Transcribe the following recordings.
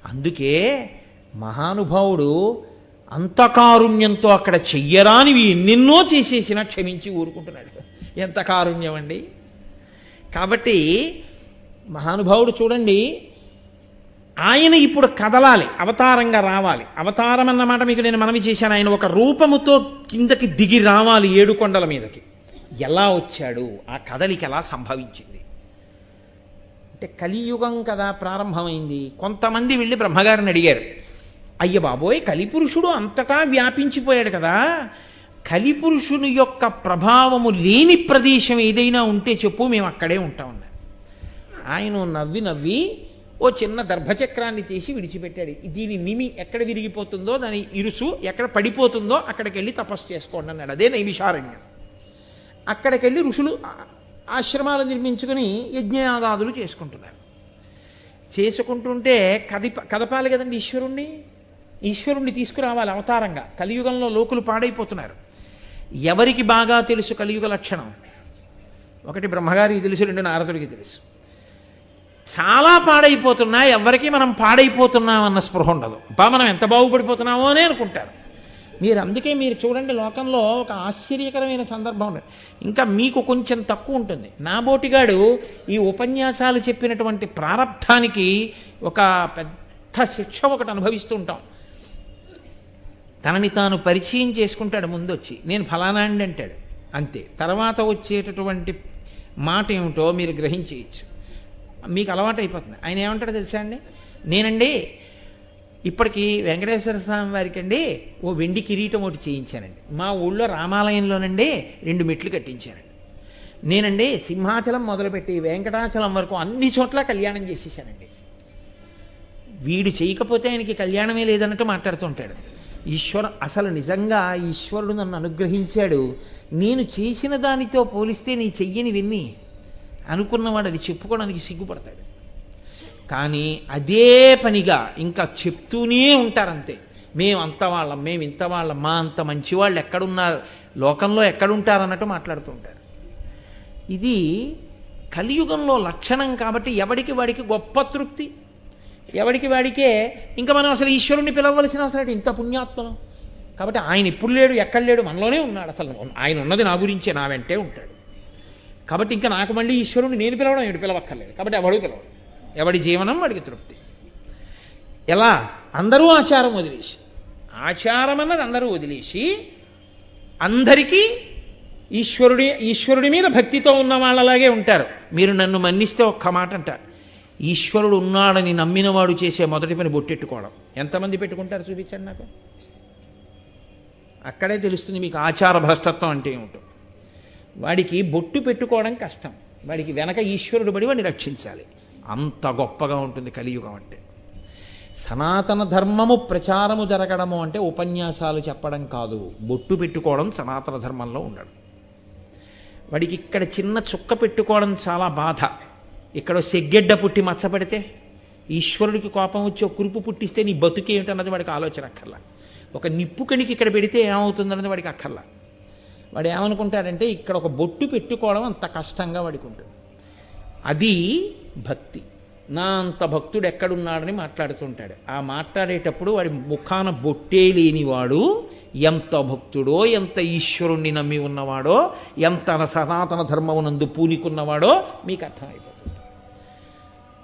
అందుకే మహానుభావుడు అంతకారుణ్యంతో అక్కడ చెయ్యరానివి ఎన్నెన్నో చేసేసినా క్షమించి ఊరుకుంటున్నాడు. ఎంత కారుణ్యం అండి! కాబట్టి మహానుభావుడు చూడండి, ఆయన ఇప్పుడు కదలాలి, అవతారంగా రావాలి. అవతారం అన్నమాట మీకు నేను మనవి చేశాను. ఆయన ఒక రూపముతో కిందకి దిగి రావాలి 7 కొండల మీదకి. ఎలా వచ్చాడు, ఆ కదలిక ఎలా సంభవించింది అంటే, కలియుగం కదా ప్రారంభమైంది. కొంతమంది వెళ్ళి బ్రహ్మగారిని అడిగారు, అయ్య బాబోయ్, కలిపురుషుడు అంతటా వ్యాపించిపోయాడు కదా, కలిపురుషుని యొక్క ప్రభావము లేని ప్రదేశం ఏదైనా ఉంటే చెప్పు, మేము అక్కడే ఉంటామన్నారు. ఆయన నవ్వి నవ్వి ఓ చిన్న దర్భచక్రాన్ని తీసి విడిచిపెట్టాడు. దీని నిమి ఎక్కడ విరిగిపోతుందో, దాని ఇరుసు ఎక్కడ పడిపోతుందో అక్కడికి వెళ్ళి తపస్సు చేసుకోండి అన్నాడు. అదే నైమిషారణ్యం. అక్కడికి వెళ్ళి ఋషులు ఆశ్రమాలు నిర్మించుకుని యజ్ఞయాగాదులు చేసుకుంటున్నారు. చేసుకుంటుంటే కదపాలి కదండి ఈశ్వరుణ్ణి తీసుకురావాలి అవతారంగా. కలియుగంలో లోకులు పాడైపోతున్నారు. ఎవరికి బాగా తెలుసు కలియుగ లక్షణం? ఒకటి బ్రహ్మగారికి తెలుసు, 2 నారదుడికి తెలుసు. చాలా పాడైపోతున్నా, ఎవరికి మనం పాడైపోతున్నామన్న స్పృహ ఉండదు. మనం ఎంత బాగుపడిపోతున్నామో అని అనుకుంటారు. అందుకే మీరు చూడండి, లోకంలో ఒక ఆశ్చర్యకరమైన సందర్భం ఉండదు. ఇంకా మీకు కొంచెం తక్కువ ఉంటుంది. నా బోటిగాడు ఈ ఉపన్యాసాలు చెప్పినటువంటి ప్రారబ్ధానికి ఒక పెద్ద శిక్ష ఒకటి అనుభవిస్తూ ఉంటాం. తనని తాను పరిచయం చేసుకుంటాడు. ముందొచ్చి నేను ఫలానా అండి అంటాడు, అంతే. తర్వాత వచ్చేటటువంటి మాట ఏమిటో మీరు గ్రహించేయచ్చు. మీకు అలవాటు అయిపోతుంది. ఆయన ఏమంటాడో తెలుసా అండి, నేనండి ఇప్పటికీ వెంకటేశ్వర స్వామి వారికి అండి ఓ వెండి కిరీటం ఒకటి చేయించానండి. మా ఊళ్ళో రామాలయంలోనండి 2 మెట్లు కట్టించానండి. నేనండి సింహాచలం మొదలుపెట్టి వెంకటాచలం వరకు అన్ని చోట్ల కళ్యాణం చేసేసానండి. వీడు చేయకపోతే ఆయనకి కళ్యాణమే లేదన్నట్టు మాట్లాడుతుంటాడు. అసలు నిజంగా ఈశ్వరుడు నన్ను అనుగ్రహించాడు, నేను చేసిన దానితో పోలిస్తే నీ చెయ్యని విన్ని అనుకున్నవాడు అది చెప్పుకోవడానికి సిగ్గుపడతాడు. కానీ అదే పనిగా ఇంకా చెప్తూనే ఉంటారంతే. మేము అంత వాళ్ళం, మేము ఇంత వాళ్ళం, మా అంత మంచివాళ్ళు ఎక్కడున్నారు, లోకంలో ఎక్కడుంటారన్నట్టు మాట్లాడుతూ ఉంటారు. ఇది కలియుగంలో లక్షణం. కాబట్టి ఎవడికి వాడికి గొప్ప తృప్తి, ఎవడికి వాడికే. ఇంకా మనం అసలు ఈశ్వరుణ్ణి పిలవలసిన అవసరం ఇంత పుణ్యాత్మను. కాబట్టి ఆయన ఇప్పుడు లేడు, ఎక్కడ లేడు, మనలోనే ఉన్నాడు. అసలు ఆయన ఉన్నది నా గురించే, నా వెంటే ఉంటాడు. కాబట్టి ఇంకా నాకు మళ్ళీ ఈశ్వరుని నేను పిలవడం ఏడు పిలవక్కర్లేదు. కాబట్టి ఎవడు పిలవడు, ఎవడి జీవనం వాడికి తృప్తి. ఎలా? అందరూ ఆచారం వదిలేసి, ఆచారం అన్నది అందరూ వదిలేసి అందరికీ ఈశ్వరుడి మీద భక్తితో ఉన్న వాళ్ళలాగే ఉంటారు. మీరు నన్ను మన్నిస్తే ఒక్క మాట అంటారు, ఈశ్వరుడు ఉన్నాడని నమ్మినవాడు చేసే మొదటి పని బొట్టెట్టుకోవడం. ఎంతమంది పెట్టుకుంటారు చూపించండి నాకు. అక్కడే తెలుస్తుంది మీకు ఆచార భ్రష్టత్వం అంటే ఏమిటో. వాడికి బొట్టు పెట్టుకోవడం కష్టం, వాడికి వెనక ఈశ్వరుడు పడి వాడిని రక్షించాలి. అంత గొప్పగా ఉంటుంది కలియుగం అంటే. సనాతన ధర్మము ప్రచారము జరగడము అంటే ఉపన్యాసాలు చెప్పడం కాదు, బొట్టు పెట్టుకోవడం సనాతన ధర్మంలో ఉండడం. వాడికి ఇక్కడ చిన్న చుక్క పెట్టుకోవడం చాలా బాధ. ఇక్కడ సెగ్గెడ్డ పుట్టి మచ్చపడితే, ఈశ్వరుడికి కోపం వచ్చి ఒక కురుపు పుట్టిస్తే నీ బతుకు ఏమిటన్నది వాడికి ఆలోచన అక్కర్లా. ఒక నిప్పు కణికి ఇక్కడ పెడితే ఏమవుతుందన్నది వాడికి అక్కర్లా. వాడు ఏమనుకుంటాడంటే ఇక్కడ ఒక బొట్టు పెట్టుకోవడం అంత కష్టంగా వాడికి ఉంటుంది. అది భక్తి. నా అంత భక్తుడు ఎక్కడున్నాడని మాట్లాడుతుంటాడు. ఆ మాట్లాడేటప్పుడు వాడి ముఖాన బొట్టే లేనివాడు ఎంత భక్తుడో, ఎంత ఈశ్వరుణ్ణి నమ్మి ఉన్నవాడో, ఎంత సనాతన ధర్మమునందు పూనికున్నవాడో మీకు అర్థమైపోతుంది.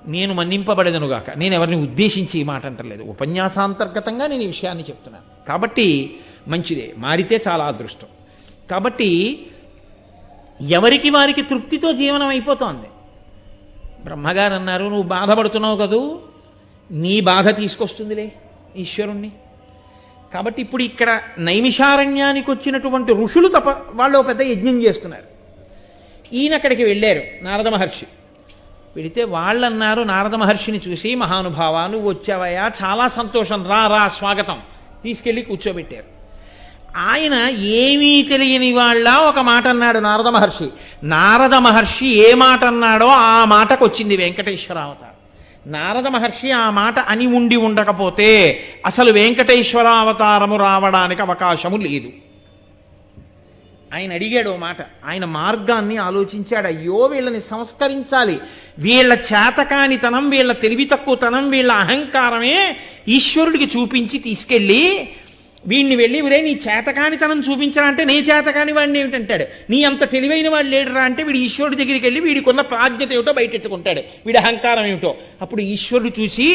నేను మన్నింపబడదనుగాక, నేను ఎవరిని ఉద్దేశించి ఈ మాట అంటలేదు, ఉపన్యాసాంతర్గతంగా నేను ఈ విషయాన్ని చెప్తున్నాను. కాబట్టి మంచిదే, మారితే చాలా అదృష్టం. కాబట్టి ఎవరికి వారికి తృప్తితో జీవనం అయిపోతోంది. బ్రహ్మగారు అన్నారు, నువ్వు బాధపడుతున్నావు కదూ, నీ బాధ తీసుకొస్తుందిలే ఈశ్వరుణ్ణి. కాబట్టి ఇప్పుడు ఇక్కడ నైమిషారణ్యానికి వచ్చినటువంటి ఋషులు వాళ్ళు పెద్ద యజ్ఞం చేస్తున్నారు. ఈయన అక్కడికి వెళ్ళారు, నారద మహర్షి వెళితే వాళ్ళన్నారు నారద మహర్షిని చూసి, మహానుభావ నువ్వు వచ్చావయ్యా, చాలా సంతోషం, రా రా స్వాగతం, తీసుకెళ్ళి కూర్చోబెట్టారు. ఆయన ఏమీ తెలియని వాళ్ళ ఒక మాట అన్నాడు నారద మహర్షి. నారద మహర్షి ఏ మాట అన్నాడో ఆ మాటకు వచ్చింది వెంకటేశ్వర అవతారం. నారద మహర్షి ఆ మాట అని ఉండి ఉండకపోతే అసలు వెంకటేశ్వర అవతారము రావడానికి అవకాశము లేదు. ఆయన అడిగాడు ఓ మాట. ఆయన మార్గాన్ని ఆలోచించాడు. అయ్యో వీళ్ళని సంస్కరించాలి, వీళ్ళ చేతకానితనం, వీళ్ళ తెలివి తక్కువతనం, వీళ్ళ అహంకారమే ఈశ్వరుడికి చూపించి తీసుకెళ్ళి వీడిని వెళ్ళి ఒరే నీ చేతకానితనం చూపించాలంటే నీ చేతకాని వాడిని ఏమిటంటాడు, నీ అంత తెలివైన వాడు లేడరా అంటే వీడు ఈశ్వరుడి దగ్గరికి వెళ్ళి వీడికి ఉన్న ప్రాజ్ఞత ఏమిటో బయటెట్టుకుంటాడు, వీడి అహంకారం ఏమిటో. అప్పుడు ఈశ్వరుడు చూసి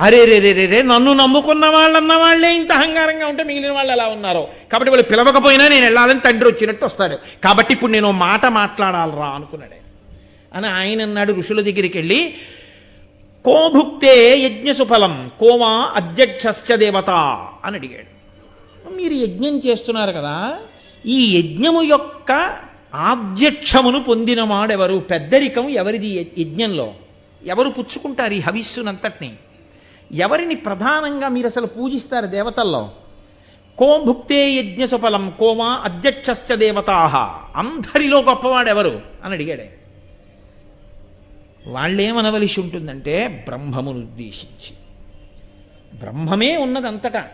అరే రే రే రే నన్ను నమ్ముకున్న వాళ్ళన్న వాళ్ళే ఇంత అహంకారంగా ఉంటే మిగిలిన వాళ్ళు ఎలా ఉన్నారో, కాబట్టి వాళ్ళు పిలవకపోయినా నేను వెళ్ళాలని తండ్రి వచ్చినట్టు వస్తాడు, కాబట్టి ఇప్పుడు నేను మాట మాట్లాడాలరా అనుకున్నాడు అని ఆయన అన్నాడు. ఋషుల దగ్గరికి వెళ్ళి కో భుక్తే యజ్ఞసుఫలం కోవా అధ్యక్షస్య దేవత అని అడిగాడు. మీరు యజ్ఞం చేస్తున్నారు కదా, ఈ యజ్ఞము యొక్క ఆధ్యక్షమును పొందినవాడెవరు, పెద్దరికం ఎవరిది యజ్ఞంలో, ఎవరు పుచ్చుకుంటారు ఈ హవిస్సునంతటిని, ఎవరిని ప్రధానంగా మీరు అసలు పూజిస్తారు దేవతల్లో? కో భుక్తే యజ్ఞ సుఫలం కోమా అధ్యక్షస్య దేవతాహ, అందరిలో గొప్పవాడెవరు అని అడిగాడు. వాళ్ళేమనవలసి ఉంటుందంటే బ్రహ్మమును ఉద్దేశించి, బ్రహ్మమే ఉన్నదంతటా,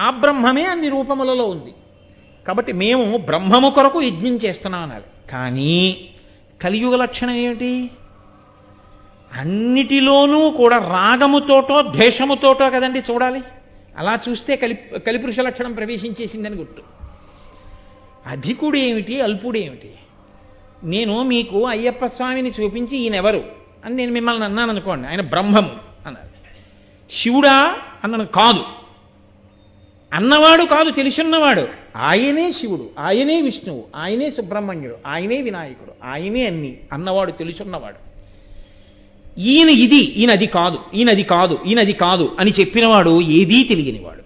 ఆ బ్రహ్మమే అన్ని రూపములలో ఉంది, కాబట్టి మేము బ్రహ్మము కొరకు యజ్ఞం చేస్తున్నాం అనాలి. కానీ కలియుగ లక్షణం ఏమిటి? అన్నిటిలోనూ కూడా రాగముతోటో ద్వేషముతోటో కదండి చూడాలి. అలా చూస్తే కలిపురుష లక్షణం ప్రవేశించేసిందని గుర్తు. అధికుడు ఏమిటి, అల్పుడు ఏమిటి? నేను మీకు అయ్యప్ప స్వామిని చూపించి ఈయనెవరు అని నేను మిమ్మల్ని అన్నాను అనుకోండి, ఆయన బ్రహ్మము అన్నారు. శివుడా అన్నాను, కాదు అన్నవాడు కాదు, తెలుసున్నవాడు. ఆయనే శివుడు, ఆయనే విష్ణువు, ఆయనే సుబ్రహ్మణ్యుడు, ఆయనే వినాయకుడు, ఆయనే అన్ని అన్నవాడు, తెలుసున్నవాడు. ఈయన ఇది, ఈయన అది కాదు, ఈయన అది కాదు, ఈయన అది కాదు అని చెప్పినవాడు ఏదీ తెలియనివాడు,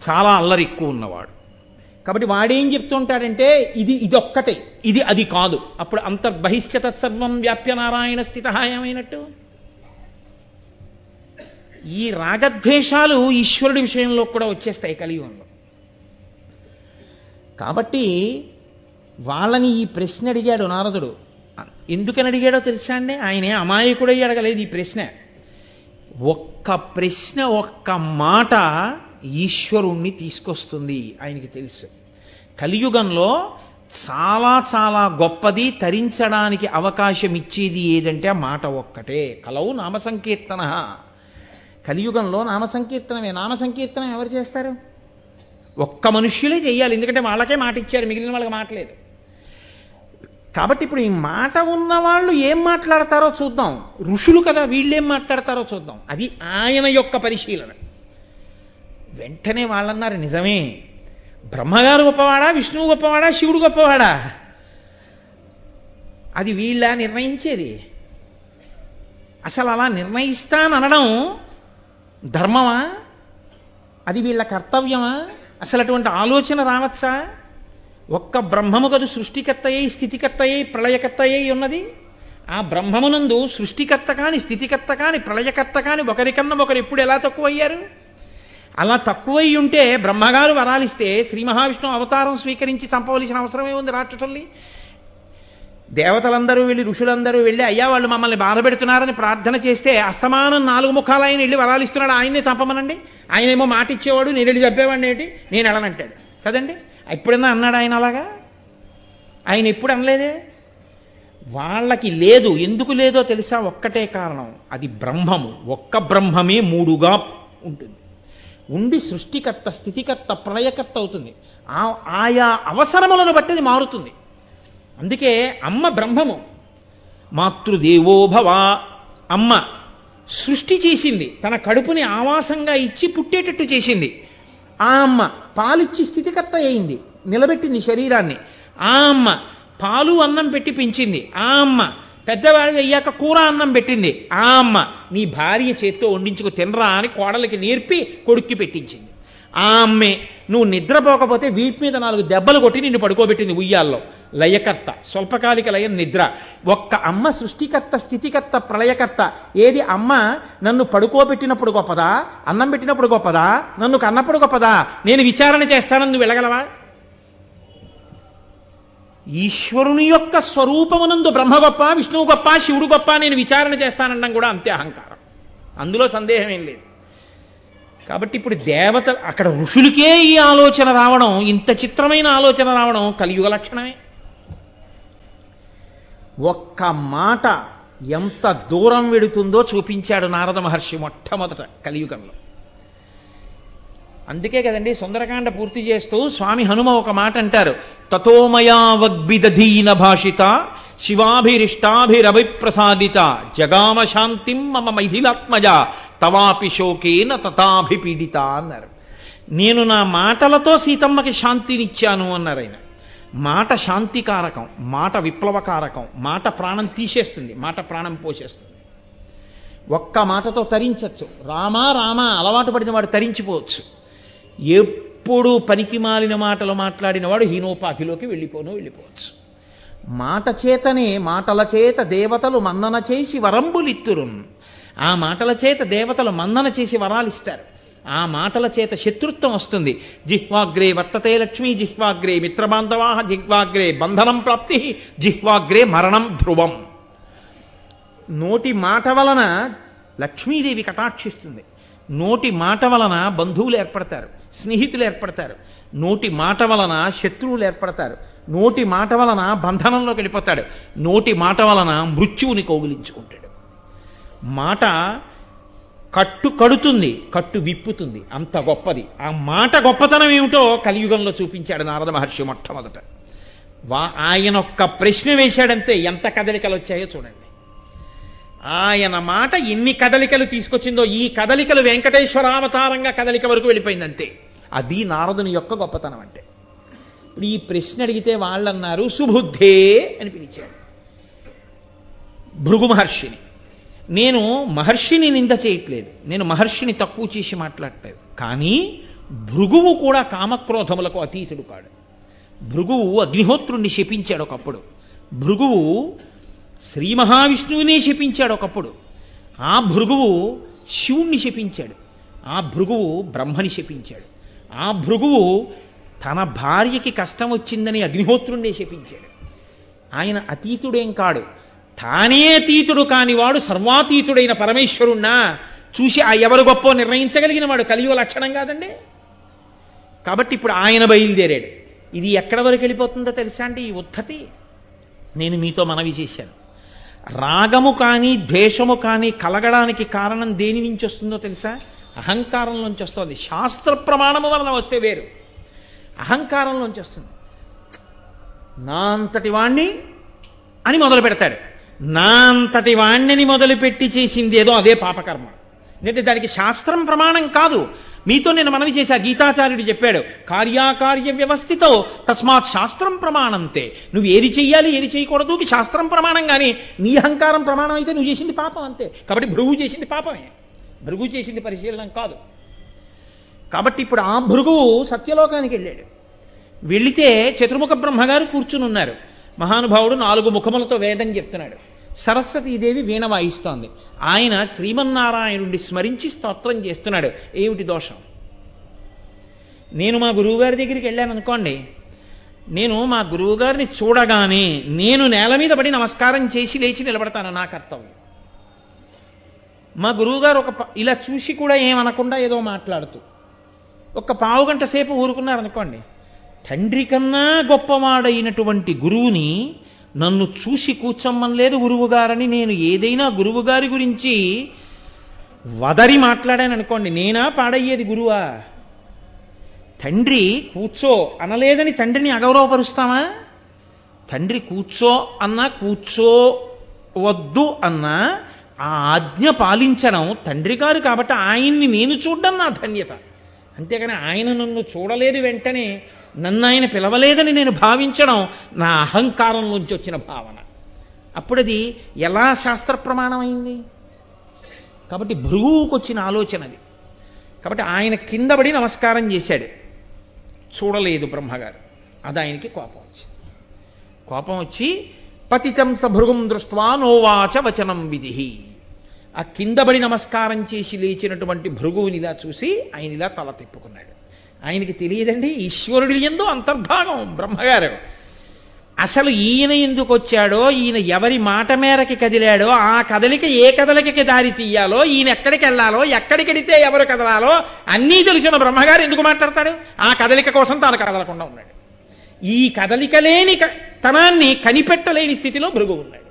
చాలా అల్లరి ఎక్కువ ఉన్నవాడు. కాబట్టి వాడేం చెప్తుంటాడంటే ఇది ఇదొక్కటే, ఇది అది కాదు. అప్పుడు అంతర్బహిష్యత సర్వం వ్యాప్య నారాయణ స్థిత ఏమైనట్టు? ఈ రాగద్వేషాలు ఈశ్వరుడి విషయంలో కూడా వచ్చేస్తాయి కలియుగంలో. కాబట్టి వాళ్ళని ఈ ప్రశ్న అడిగాడు నారదుడు. ఎందుకని అడిగాడో తెలుసా అండి? ఆయనే అమాయకుడై అడగలేదు ఈ ప్రశ్న. ఒక్క ప్రశ్న, ఒక్క మాట ఈశ్వరుణ్ణి తీసుకొస్తుంది, ఆయనకి తెలుసు. కలియుగంలో చాలా చాలా గొప్పది, తరించడానికి అవకాశం ఇచ్చేది ఏదంటే ఆ మాట ఒక్కటే. కలవు నామ సంకీర్తన. కలియుగంలో నామ సంకీర్తనమే. నామ సంకీర్తనం ఎవరు చేస్తారు? ఒక్క మనుష్యులే చెయ్యాలి, ఎందుకంటే వాళ్ళకే మాట ఇచ్చారు, మిగిలిన వాళ్ళకి మాట లేదు. కాబట్టి ఇప్పుడు ఈ మాట ఉన్నవాళ్ళు ఏం మాట్లాడతారో చూద్దాం. ఋషులు కదా, వీళ్ళేం మాట్లాడతారో చూద్దాం. అది ఆయన యొక్క పరిశీలన. వెంటనే వాళ్ళన్నారు, నిజమే, బ్రహ్మగారు గొప్పవాడా, విష్ణువు గొప్పవాడా, శివుడు గొప్పవాడా? అది వీళ్ళ నిర్ణయించేది. అసలు అలా నిర్ణయిస్తాననడం ధర్మమా? అది వీళ్ళ కర్తవ్యమా? అసలు అటువంటి ఆలోచన రావచ్చా? ఒక్క బ్రహ్మము కదు సృష్టికర్త అయి స్థితికర్త అయి ప్రళయకర్త అయి ఉన్నది. ఆ బ్రహ్మమునందు సృష్టికర్త కాని, స్థితికర్త కాని, ప్రళయకర్త కాని ఒకరికన్నా ఒకరు ఎప్పుడు ఎలా తక్కువయ్యారు? అలా తక్కువై ఉంటే బ్రహ్మగారు వరాలిస్తే శ్రీ మహావిష్ణువు అవతారం స్వీకరించి చంపవలసిన అవసరమే ఉంది రాక్షసుల్ని. దేవతలందరూ వెళ్ళి, ఋషులందరూ వెళ్ళి, అయ్యా వాళ్ళు మమ్మల్ని బాధ పెడుతున్నారని ప్రార్థన చేస్తే అస్తమానం 4 ముఖాలు ఆయన వెళ్ళి వరాలిస్తున్నాడు, ఆయన్నే చంపమనండి. ఆయనేమో మాట ఇచ్చేవాడు, నేను వెళ్ళి చంపేవాడిని ఏంటి, నేను వెళ్ళనంటాడు కదండి. ఎప్పుడన్నా అన్నాడు ఆయన అలాగా? ఆయన ఎప్పుడు అనలేదే. వాళ్ళకి లేదు. ఎందుకు లేదో తెలుసా? ఒక్కటే కారణం, అది బ్రహ్మము. ఒక్క బ్రహ్మమే 3గా ఉంటుంది. ఉండి సృష్టికర్త, స్థితికర్త, ప్రళయకర్త అవుతుంది. ఆయా అవసరములను బట్టి అది మారుతుంది. అందుకే అమ్మ బ్రహ్మము. మాతృదేవోభవ, అమ్మ సృష్టి చేసింది, తన కడుపుని ఆవాసంగా ఇచ్చి పుట్టేటట్టు చేసింది. ఆ అమ్మ పాలిచ్చి స్థితికర్త అయింది, నిలబెట్టింది శరీరాన్ని. ఆ అమ్మ పాలు అన్నం పెట్టి పెంచింది. ఆ అమ్మ పెద్దవాడి అయ్యాక కూర అన్నం పెట్టింది. ఆ అమ్మ నీ భార్య చేత్తో వండించుకు తినరా అని కోడలికి నేర్పి కొడుక్కి పెట్టించింది. ఆ అమ్మే నువ్వు నిద్రపోకపోతే వీపు మీద 4 దెబ్బలు కొట్టి నిన్ను పడుకోబెట్టింది ఉయ్యాల్లో. లయకర్త, స్వల్పకాలిక లయం నిద్ర. ఒక్క అమ్మ సృష్టికర్త, స్థితికర్త, ప్రళయకర్త. ఏది అమ్మ నన్ను పడుకోబెట్టినప్పుడు గొప్పదా, అన్నం పెట్టినప్పుడు గొప్పదా, నన్ను కన్నప్పుడు గొప్పదా? నేను విచారణ చేస్తానని నువ్వు వెళ్ళగలవా? ఈశ్వరుని యొక్క స్వరూపమునందు బ్రహ్మ గొప్ప, విష్ణువు గొప్ప, శివుడు గొప్ప, నేను విచారణ చేస్తానడం కూడా అంతే అహంకారం. అందులో సందేహం ఏం లేదు. కాబట్టి ఇప్పుడు దేవత అక్కడ ఋషులకే ఈ ఆలోచన రావడం, ఇంత చిత్రమైన ఆలోచన రావడం కలియుగ లక్షణమే. ఒక్క మాట ఎంత దూరం వెడుతుందో చూపించాడు నారద మహర్షి మొట్టమొదట కలియుగంలో. అందుకే కదండి సుందరకాండ పూర్తి చేస్తూ స్వామి హనుమ ఒక మాట అంటారు, తతోమయా వగ్బిదధీన భాషిత శివాభిరిష్టాభిరభిప్రసాదిత జగామ శాంతిం మమ మైథిలాత్మజ తవాపి శోకేన తథాభిపీడిత అన్నారు. నేను నా మాటలతో సీతమ్మకి శాంతినిచ్చాను అన్నారు ఆయన. మాట శాంతికారకం, మాట విప్లవకారకం, మాట ప్రాణం తీసేస్తుంది, మాట ప్రాణం పోసేస్తుంది. ఒక్క మాటతో తరించచ్చు. రామా రామా అలవాటు పడిన వాడు తరించిపోవచ్చు. ఎప్పుడు పనికి మాలిన మాటలు మాట్లాడిన వాడు హీనోపాధిలోకి వెళ్ళిపోవచ్చు. మాట చేతనే మాటల చేత దేవతలు మన్నన చేసి వరంబులిత్తురు. ఆ మాటల చేత దేవతలు మన్నన చేసి వరాలు ఇస్తారు. ఆ మాటల చేత శత్రుత్వం వస్తుంది. జిహ్వాగ్రే వర్తతే లక్ష్మీ జిహ్వాగ్రే మిత్రబాంధవా జిహ్వాగ్రే బంధనం ప్రాప్తి జిహ్వాగ్రే మరణం ధ్రువం. నోటి మాట వలన లక్ష్మీదేవి కటాక్షిస్తుంది. నోటి మాట వలన బంధువులు ఏర్పడతారు, స్నేహితులు ఏర్పడతారు. నోటి మాట వలన శత్రువులు ఏర్పడతారు. నోటి మాట వలన బంధనంలోకి వెళ్ళిపోతాడు. నోటి మాట వలన మృత్యువుని కౌగిలించుకుంటాడు. మాట కట్టు కడుతుంది, కట్టు విప్పుతుంది. అంత గొప్పది. ఆ మాట గొప్పతనం ఏమిటో కలియుగంలో చూపించాడు నారద మహర్షి మొట్టమొదట. ఆయన ఒక్క ప్రశ్న వేశాడంతే ఎంత కదలికలు వచ్చాయో చూడండి. ఆయన మాట ఎన్ని కదలికలు తీసుకొచ్చిందో, ఈ కదలికలు వెంకటేశ్వరావతారంగా కదలిక వరకు వెళ్ళిపోయింది అంతే. అది నారదుని యొక్క గొప్పతనం అంటే. ఇప్పుడు ఈ ప్రశ్న అడిగితే వాళ్ళన్నారు సుబుద్ధే అని పిలిచారు భృగు మహర్షిని. నేను మహర్షిని నింద చేయట్లేదు, నేను మహర్షిని తక్కువ చేసి మాట్లాడట్లేదు. కానీ భృగువు కూడా కామక్రోధములకు అతీతుడు కాడు. భృగువు అగ్నిహోత్రుణ్ణి శపించాడు ఒకప్పుడు. భృగువు శ్రీ మహావిష్ణువునే శపించాడు ఒకప్పుడు. ఆ భృగువు శివుణ్ణి శపించాడు. ఆ భృగువు బ్రహ్మని శపించాడు. ఆ భృగువు తన భార్యకి కష్టం వచ్చిందని అగ్నిహోత్రుణ్ణే శపించాడు. ఆయన అతీతుడేం కాడు. తానే అతీతుడు కానివాడు సర్వాతీతుడైన పరమేశ్వరుణ్ణా చూసి ఆ ఎవరు గొప్ప నిర్ణయించగలిగిన వాడు కలియుగ లక్షణం కాదండి. కాబట్టి ఇప్పుడు ఆయన బయలుదేరాడు. ఇది ఎక్కడ వరకు వెళ్ళిపోతుందో తెలుసా అండి ఈ ఉద్ధతి? నేను మీతో మనవి చేశాను. రాగము కానీ ద్వేషము కానీ కలగడానికి కారణం దేని నుంచి వస్తుందో తెలుసా? అహంకారంలోంచి వస్తుంది. శాస్త్ర ప్రమాణము వలన వస్తే వేరు, అహంకారంలోంచి వస్తుంది. నా అంతటి వాణ్ణి అని మొదలు పెడతాడు. నా అంతటి వాణ్ణిని మొదలుపెట్టి చేసింది ఏదో అదే పాపకర్మ. ఎందుకంటే దానికి శాస్త్రం ప్రమాణం కాదు. మీతో నేను మనవి చేశా, గీతాచార్యుడు చెప్పాడు, కార్యాకార్య వ్యవస్థితో తస్మాత్ శాస్త్రం ప్రమాణంతే. నువ్వు ఏది చెయ్యాలి ఏది చేయకూడదు శాస్త్రం ప్రమాణం. కానీ నీ అహంకారం ప్రమాణం అయితే నువ్వు చేసింది పాపం అంతే. కాబట్టి భృగు చేసింది పాపమే, భృగు చేసింది పరిశీలనం కాదు. కాబట్టి ఇప్పుడు ఆ భృగువు సత్యలోకానికి వెళ్ళాడు. వెళితే చతుర్ముఖ బ్రహ్మగారు కూర్చుని ఉన్నారు. మహానుభావుడు 4 ముఖములతో వేదం చెప్తున్నాడు. సరస్వతీదేవి వీణ వాయిస్తోంది. ఆయన శ్రీమన్నారాయణుడిని స్మరించి స్తోత్రం చేస్తున్నాడు. ఏమిటి దోషం? నేను మా గురువుగారి దగ్గరికి వెళ్ళాను అనుకోండి, నేను మా గురువుగారిని చూడగానే నేను నేల మీద పడి నమస్కారం చేసి లేచి నిలబడతాను, నా కర్తవ్యం. మా గురువుగారు ఇలా చూసి కూడా ఏమనకుండా ఏదో మాట్లాడుతూ ఒక పావుగంట సేపు ఊరుకున్నారనుకోండి, తండ్రి కన్నా గొప్పవాడైనటువంటి గురువుని నన్ను చూసి కూర్చోమ్మనలేదు గురువుగారని నేను ఏదైనా గురువుగారి గురించి వదరి మాట్లాడాను అనుకోండి, నేనా పాడయ్యేది గురువా? తండ్రి కూర్చో అనలేదని తండ్రిని అగౌరవపరుస్తామా? తండ్రి కూర్చో అన్నా కూర్చోవద్దు అన్నా ఆ ఆజ్ఞ పాలించడం తండ్రి గారు. కాబట్టి ఆయన్ని నేను చూడడం నా ధన్యత. అంతేగాని ఆయన నన్ను చూడలేదు వెంటనే నన్ను ఆయన పిలవలేదని నేను భావించడం నా అహంకారంలోంచి వచ్చిన భావన. అప్పుడది ఎలా శాస్త్ర ప్రమాణం అయింది? కాబట్టి భృగువుకు వచ్చిన ఆలోచన అది. కాబట్టి ఆయన కింద పడి నమస్కారం చేశాడు, చూడలేదు బ్రహ్మగారు. అది ఆయనకి కోపం వచ్చింది. కోపం వచ్చి పతితం సభృగుం దృష్ట్వా నోవాచ వచనం విధి. ఆ కిందబడి నమస్కారం చేసి లేచినటువంటి భృగువుని ఇలా చూసి ఆయన ఇలా తల తిప్పుకున్నాడు. ఆయనకి తెలియదండి ఈశ్వరుడి యందు అంతర్భాగం బ్రహ్మగారు. అసలు ఈయన ఎందుకు వచ్చాడో, ఈయన ఎవరి మాట మేరకి కదిలాడో, ఆ కదలిక ఏ కదలికకి దారి తీయాలో, ఈయన ఎక్కడికి వెళ్ళాలో, ఎక్కడికెడితే ఎవరు కదలాలో అన్నీ తెలిసిన బ్రహ్మగారు ఎందుకు మాట్లాడతాడు? ఆ కదలిక కోసం తాను కదలకుండా ఉన్నాడు. ఈ కదలిక లేని తనాన్ని కనిపెట్టలేని స్థితిలో భృగు ఉన్నాడు.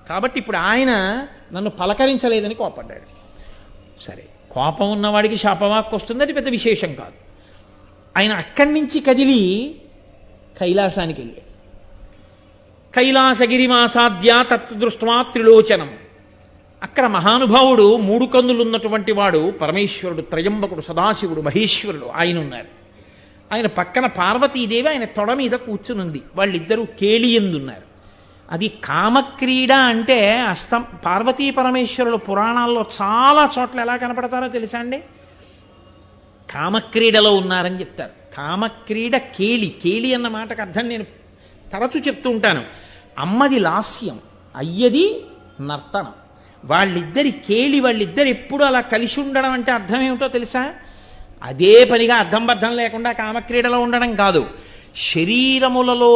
కాబట్టి ఇప్పుడు ఆయన నన్ను పలకరించలేదని కోపడ్డాడు. సరే, కోపం ఉన్నవాడికి శాపవాక్కు వస్తుంది, అది పెద్ద విశేషం కాదు. ఆయన అక్కడి నుంచి కదిలి కైలాసానికి వెళ్ళాడు. కైలాసగిరిమాసాద్య తత్దృష్ట్వా త్రిలోచనం. అక్కడ మహానుభావుడు 3 కన్నులు ఉన్నటువంటి వాడు పరమేశ్వరుడు, త్రయంబకుడు, సదాశివుడు, మహేశ్వరుడు ఆయన ఉన్నారు. ఆయన పక్కన పార్వతీదేవి ఆయన తొడ మీద కూర్చునుంది. వాళ్ళిద్దరూ కేళియందున్నారు. అది కామక్రీడ అంటే పార్వతీ పరమేశ్వరులు పురాణాల్లో చాలా చోట్ల ఎలా కనపడతారో తెలుసా అండి? కామక్రీడలో ఉన్నారని చెప్తారు. కామక్రీడ కేళి. కేళి అన్న మాటకు అర్థం నేను తరచు చెప్తూ ఉంటాను. అమ్మది లాస్యం, అయ్యది నర్తనం. వాళ్ళిద్దరి కేళి, వాళ్ళిద్దరు ఎప్పుడు అలా కలిసి ఉండడం అంటే అర్థం ఏమిటో తెలుసా? అదే పనిగా అర్థం బద్ధం లేకుండా కామక్రీడలో ఉండడం కాదు. శరీరములు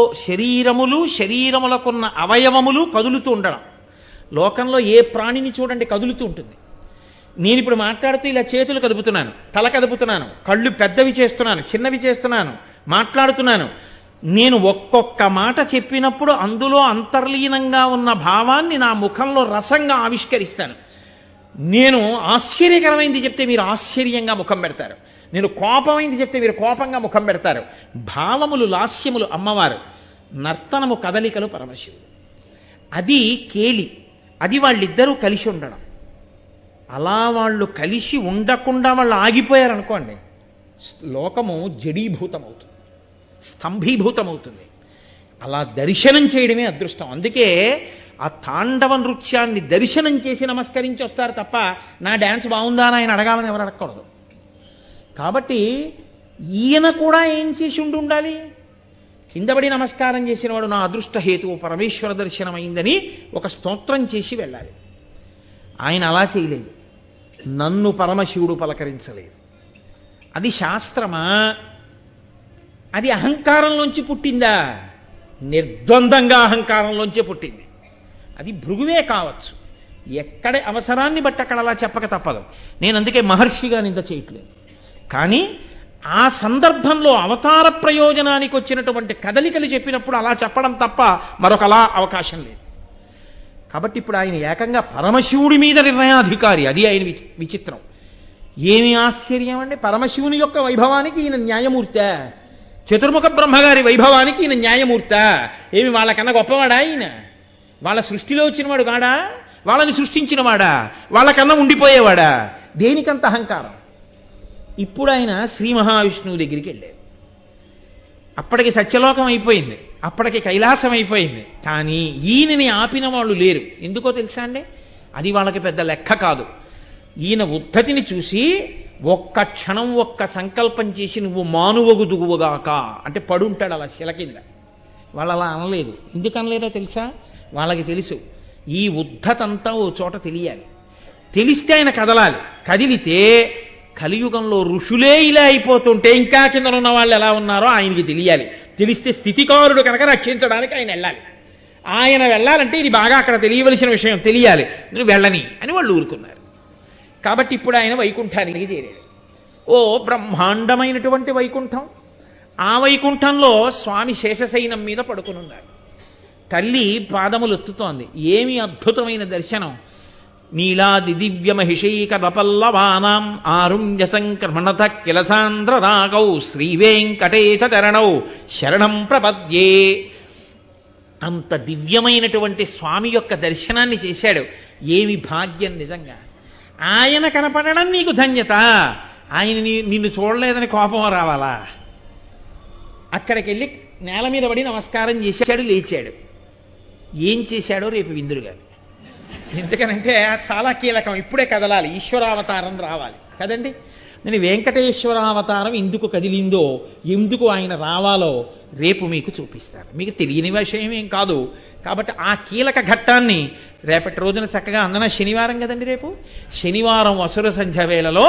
శరీరములకున్న అవయవములు కదులుతూ ఉండడం. లోకంలో ఏ ప్రాణిని చూడండి కదులుతూ ఉంటుంది. నేను ఇప్పుడు మాట్లాడుతూ ఇలా చేతులు కదుపుతున్నాను, తల కదుపుతున్నాను, కళ్ళు పెద్దవి చేస్తున్నాను, చిన్నవి చేస్తున్నాను, మాట్లాడుతున్నాను. నేను ఒక్కొక్క మాట చెప్పినప్పుడు అందులో అంతర్లీనంగా ఉన్న భావాన్ని నా ముఖంలో రసంగా ఆవిష్కరిస్తాను. నేను ఆశ్చర్యకరమైంది చెప్తే మీరు ఆశ్చర్యంగా ముఖం పెడతారు. నేను కోపమైంది చెప్తే మీరు కోపంగా ముఖం పెడతారు. భావములు లాస్యములు అమ్మవారు, నర్తనము కదలికలు పరమశివుడు. అది కేళి. అది వాళ్ళిద్దరూ కలిసి ఉండడం. అలా వాళ్ళు కలిసి ఉండకుండా వాళ్ళు ఆగిపోయారనుకోండి, లోకము జడీభూతమవుతుంది, స్తంభీభూతమవుతుంది. అలా దర్శనం చేయడమే అదృష్టం. అందుకే ఆ తాండవ నృత్యాన్ని దర్శనం చేసి నమస్కరించి వస్తారు తప్ప నా డ్యాన్స్ బాగుందా అని ఆయన అడగాలని ఎవరు అడగకూడదు. కాబట్టి ఈయన కూడా ఏం చేసి ఉండాలి? కిందపడి నమస్కారం చేసిన వాడు నా అదృష్ట హేతువు పరమేశ్వర దర్శనమైందని ఒక స్తోత్రం చేసి వెళ్ళాలి. ఆయన అలా చేయలేదు. నన్ను పరమశివుడు పలకరించలేదు. అది శాస్త్రమా? అది అహంకారంలోంచి పుట్టిందా? నిర్ద్వందంగా అహంకారంలోంచే పుట్టింది. అది భృగువే కావచ్చు. ఎక్కడ అవసరాన్ని బట్టి అక్కడ అలా చెప్పక తప్పదు. నేను అందుకే మహర్షిగా నింద చేయట్లేదు. కానీ ఆ సందర్భంలో అవతార ప్రయోజనానికి వచ్చినటువంటి కదలికలు చెప్పినప్పుడు అలా చెప్పడం తప్ప మరొకలా అవకాశం లేదు. కాబట్టి ఇప్పుడు ఆయన ఏకంగా పరమశివుడి మీద నిర్ణయాధికారి. అది ఆయన విచిత్రం. ఏమి ఆశ్చర్యం అండి! పరమశివుని యొక్క వైభవానికి ఈయన న్యాయమూర్తే, చతుర్ముఖ బ్రహ్మగారి వైభవానికి ఈయన న్యాయమూర్తే. ఏమి వాళ్ళకన్నా గొప్పవాడా ఈయన? వాళ్ళ సృష్టిలో వచ్చినవాడు కాడా? వాళ్ళని సృష్టించినవాడా? వాళ్ళకన్నా ఉండిపోయేవాడా? దేనికంత అహంకారం? ఇప్పుడు ఆయన శ్రీ మహావిష్ణువు దగ్గరికి వెళ్ళారు. అప్పటికి సత్యలోకం అయిపోయింది, అప్పటికి కైలాసం అయిపోయింది. కానీ ఈయనని ఆపిన వాళ్ళు లేరు. ఎందుకో తెలుసా అండి? అది వాళ్ళకి పెద్ద లెక్క కాదు. ఈయన ఉద్ధతిని చూసి ఒక్క క్షణం ఒక్క సంకల్పం చేసి నువ్వు మానువగుదుగుగాక అంటే పడుంటాడు అలా శిల కింద. వాళ్ళు అలా అనలేదు. ఎందుకు అనలేదో తెలుసా? వాళ్ళకి తెలుసు ఈ ఉద్ధతంతా ఓ చోట తెలియాలి. తెలిస్తే ఆయన కదలాలి. కదిలితే కలియుగంలో ఋషులే ఇలా అయిపోతుంటే ఇంకా కింద ఉన్న వాళ్ళు ఎలా ఉన్నారో ఆయనకి తెలియాలి. తెలిస్తే స్థితికారుడు కనుక రక్షించడానికి ఆయన వెళ్ళాలి. ఆయన వెళ్ళాలంటే ఇది బాగా అక్కడ తెలియవలసిన విషయం తెలియాలి. నువ్వు వెళ్ళని అని వాళ్ళు ఊరుకున్నారు. కాబట్టి ఇప్పుడు ఆయన వైకుంఠానికి చేరాడు. ఓ బ్రహ్మాండమైనటువంటి వైకుంఠం. ఆ వైకుంఠంలో స్వామి శేషశయనం మీద పడుకునున్నారు. తల్లి పాదములు ఎత్తుతోంది. ఏమి అద్భుతమైన దర్శనం! నీలాది దివ్య మహిషైక రపల్లవానాం ఆరుణ్య సంక్రమణత కిలసాంద్ర రాగౌ శ్రీవేంకటేశ చరణౌ శరణం ప్రపద్యే. అంత దివ్యమైనటువంటి స్వామి యొక్క దర్శనాన్ని చేశాడు. ఏమి భాగ్యం నిజంగా! ఆయన కనపడడం నీకు ధన్యత. ఆయన నిన్ను చూడలేదని కోపం రావాలా? అక్కడికి వెళ్ళి నేల మీద పడి నమస్కారం చేశాడు, లేచాడు. ఏం చేశాడో రేపు విందురుగాలి. ఎందుకనంటే చాలా కీలకం. ఇప్పుడే కదలాలి, ఈశ్వరావతారం రావాలి కదండి. నేను వెంకటేశ్వర అవతారం ఎందుకు కదిలిందో, ఎందుకు ఆయన రావాలో రేపు మీకు చూపిస్తాను. మీకు తెలియని విషయం ఏం కాదు. కాబట్టి ఆ కీలక ఘట్టాన్ని రేపటి రోజున చక్కగా అందన శనివారం కదండి, రేపు శనివారం అసుర సంధ్య వేళలో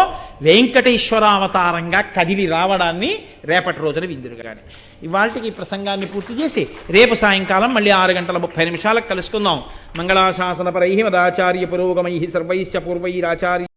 వెంకటేశ్వరావతారంగా కదిలి రావడాన్ని రేపటి రోజున విందురుగానే. ఇవాళకి ఈ ప్రసంగాన్ని పూర్తి చేసి రేపు సాయంకాలం మళ్ళీ 6:30 కలుసుకుందాం. మంగళాశాసనపరై మదాచార్య పురోగమై సర్వైశ్చ పూర్వైరాచార్య